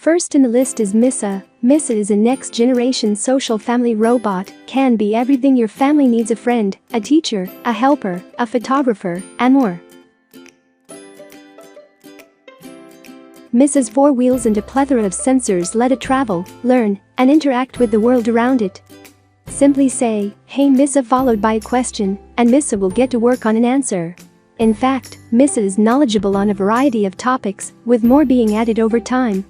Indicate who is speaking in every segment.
Speaker 1: First in the list is Misa. Misa is a next-generation social family robot, can be everything your family needs: a friend, a teacher, a helper, a photographer, and more. Misa's 4 wheels and a plethora of sensors let it travel, learn, and interact with the world around it. Simply say, "Hey Misa," followed by a question, and Misa will get to work on an answer. In fact, Misa is knowledgeable on a variety of topics, with more being added over time.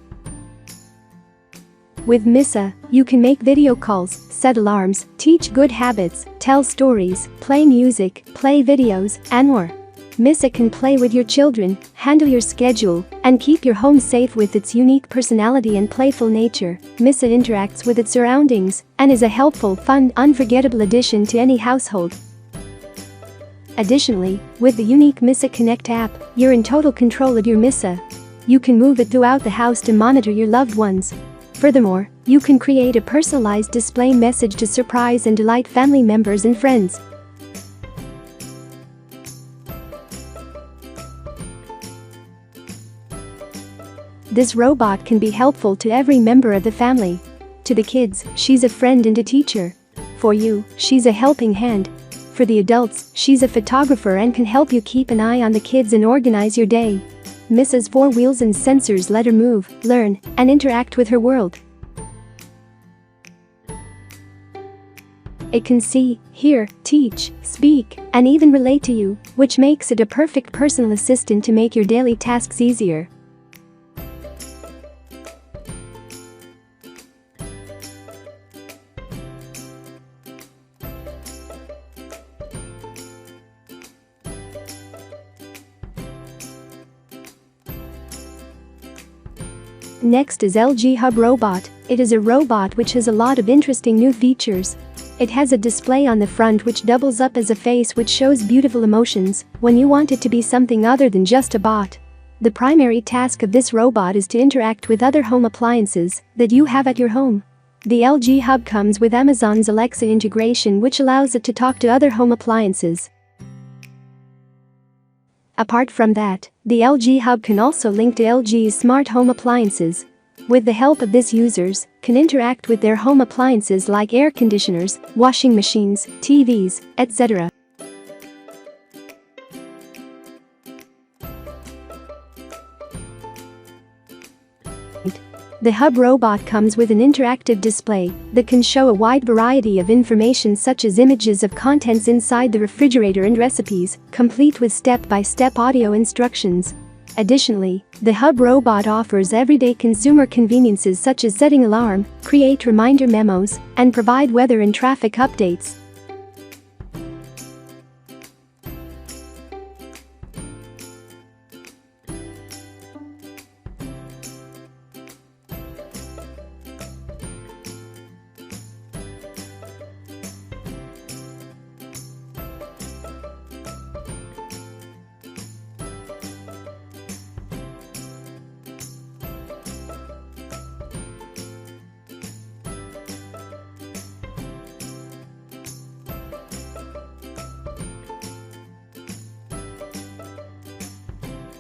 Speaker 1: With Misa, you can make video calls, set alarms, teach good habits, tell stories, play music, play videos, and more. Misa can play with your children, handle your schedule, and keep your home safe with its unique personality and playful nature. Misa interacts with its surroundings and is a helpful, fun, unforgettable addition to any household. Additionally, with the unique Misa Connect app, you're in total control of your Misa. You can move it throughout the house to monitor your loved ones. Furthermore, you can create a personalized display message to surprise and delight family members and friends. This robot can be helpful to every member of the family. To the kids, she's a friend and a teacher. For you, she's a helping hand. For the adults, she's a photographer and can help you keep an eye on the kids and organize your day. Misa's 4 wheels and sensors let her move, learn, and interact with her world. It can see, hear, teach, speak, and even relate to you, which makes it a perfect personal assistant to make your daily tasks easier. Next is LG Hub Robot. It is a robot which has a lot of interesting new features. It has a display on the front which doubles up as a face, which shows beautiful emotions when you want it to be something other than just a bot. The primary task of this robot is to interact with other home appliances that you have at your home. The LG Hub comes with Amazon's Alexa integration, which allows it to talk to other home appliances. Apart from that, the LG Hub can also link to LG's smart home appliances. With the help of this, users can interact with their home appliances like air conditioners, washing machines, TVs, etc. The Hub robot comes with an interactive display that can show a wide variety of information, such as images of contents inside the refrigerator and recipes, complete with step-by-step audio instructions. Additionally, the Hub robot offers everyday consumer conveniences such as setting alarm, create reminder memos, and provide weather and traffic updates.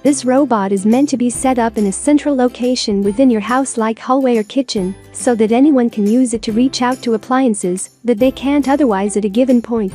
Speaker 1: This robot is meant to be set up in a central location within your house, like hallway or kitchen, so that anyone can use it to reach out to appliances that they can't otherwise at a given point.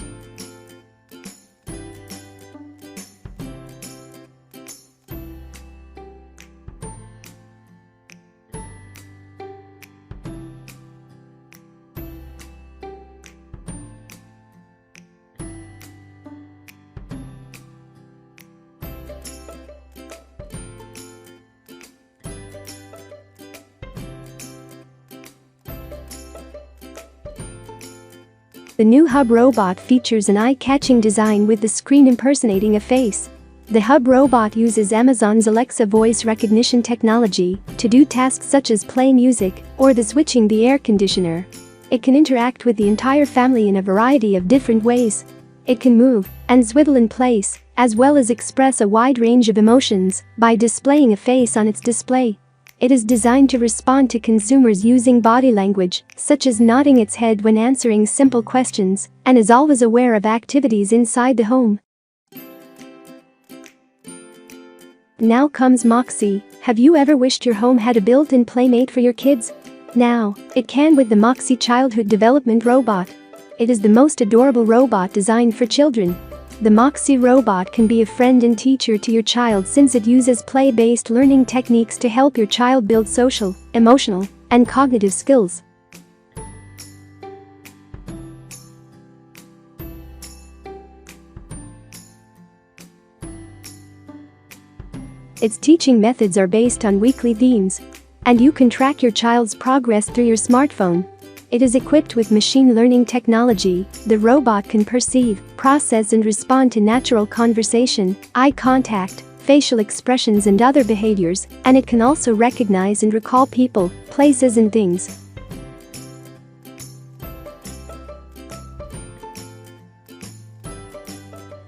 Speaker 1: The new Hub robot features an eye-catching design with the screen impersonating a face. The Hub robot uses Amazon's Alexa voice recognition technology to do tasks such as play music or switching the air conditioner. It can interact with the entire family in a variety of different ways. It can move and swivel in place, as well as express a wide range of emotions by displaying a face on its display. It is designed to respond to consumers using body language, such as nodding its head when answering simple questions, and is always aware of activities inside the home. Now comes Moxie. Have you ever wished your home had a built-in playmate for your kids? Now, it can with the Moxie childhood development robot. It is the most adorable robot designed for children. The Moxie robot can be a friend and teacher to your child since it uses play-based learning techniques to help your child build social, emotional, and cognitive skills. Its teaching methods are based on weekly themes, and you can track your child's progress through your smartphone. It is equipped with machine learning technology. The robot can perceive, process and respond to natural conversation, eye contact, facial expressions and other behaviors, and it can also recognize and recall people, places and things.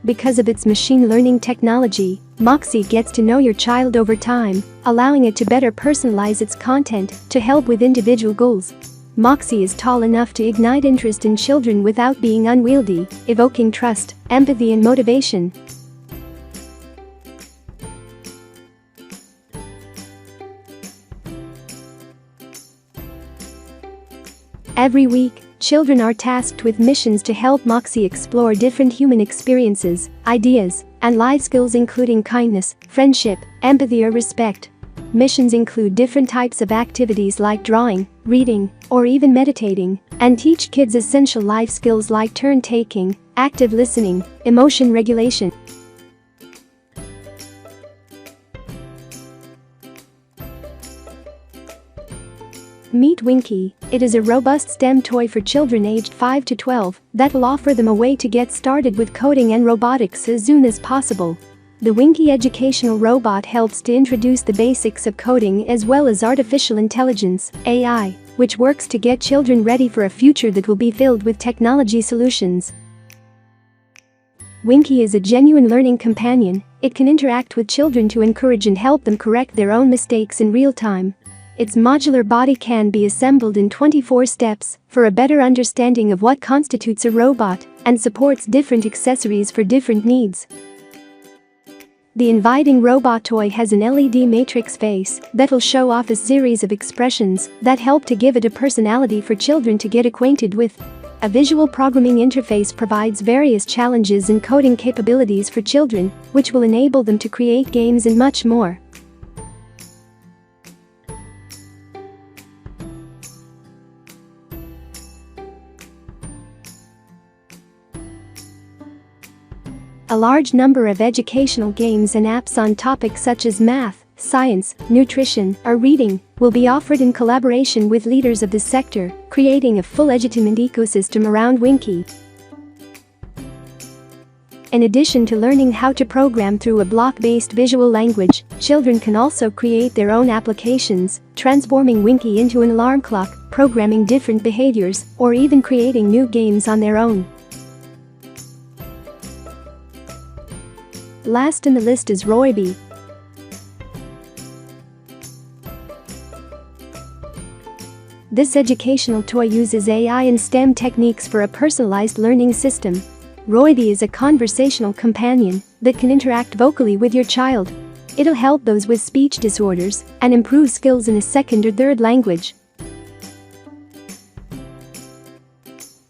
Speaker 1: Because of its machine learning technology, Moxie gets to know your child over time, allowing it to better personalize its content to help with individual goals. Moxie is tall enough to ignite interest in children without being unwieldy, evoking trust, empathy and motivation. Every week, children are tasked with missions to help Moxie explore different human experiences, ideas, and life skills including kindness, friendship, empathy or respect. Missions include different types of activities like drawing, reading, or even meditating, and teach kids essential life skills like turn-taking, active listening, emotion regulation. Meet Winky. It is a robust STEM toy for children aged 5 to 12 that will offer them a way to get started with coding and robotics as soon as possible. The Winky educational robot helps to introduce the basics of coding as well as artificial intelligence, AI, which works to get children ready for a future that will be filled with technology solutions. Winky is a genuine learning companion. It can interact with children to encourage and help them correct their own mistakes in real time. Its modular body can be assembled in 24 steps for a better understanding of what constitutes a robot and supports different accessories for different needs. The inviting robot toy has an LED matrix face that will show off a series of expressions that help to give it a personality for children to get acquainted with. A visual programming interface provides various challenges and coding capabilities for children, which will enable them to create games and much more. A large number of educational games and apps on topics such as math, science, nutrition, or reading will be offered in collaboration with leaders of the sector, creating a full edutainment ecosystem around Winky. In addition to learning how to program through a block-based visual language, children can also create their own applications, transforming Winky into an alarm clock, programming different behaviors, or even creating new games on their own. Last in the list is Roibee. This educational toy uses AI and STEM techniques for a personalized learning system. Roibee is a conversational companion that can interact vocally with your child. It'll help those with speech disorders and improve skills in a second or third language.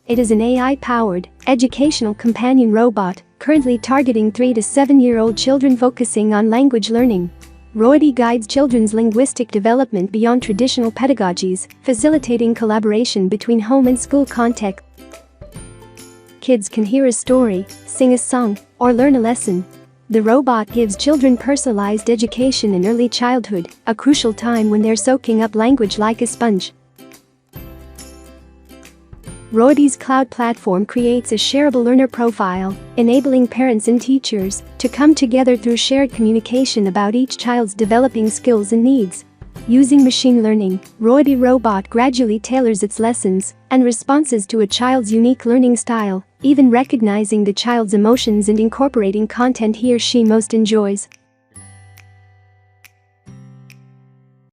Speaker 1: It is an AI-powered, educational companion robot currently targeting 3 to 7-year-old children focusing on language learning. Roibee guides children's linguistic development beyond traditional pedagogies, facilitating collaboration between home and school contexts. Kids can hear a story, sing a song, or learn a lesson. The robot gives children personalized education in early childhood, a crucial time when they're soaking up language like a sponge. Roibee's cloud platform creates a shareable learner profile, enabling parents and teachers to come together through shared communication about each child's developing skills and needs. Using machine learning, Roibee robot gradually tailors its lessons and responses to a child's unique learning style, even recognizing the child's emotions and incorporating content he or she most enjoys.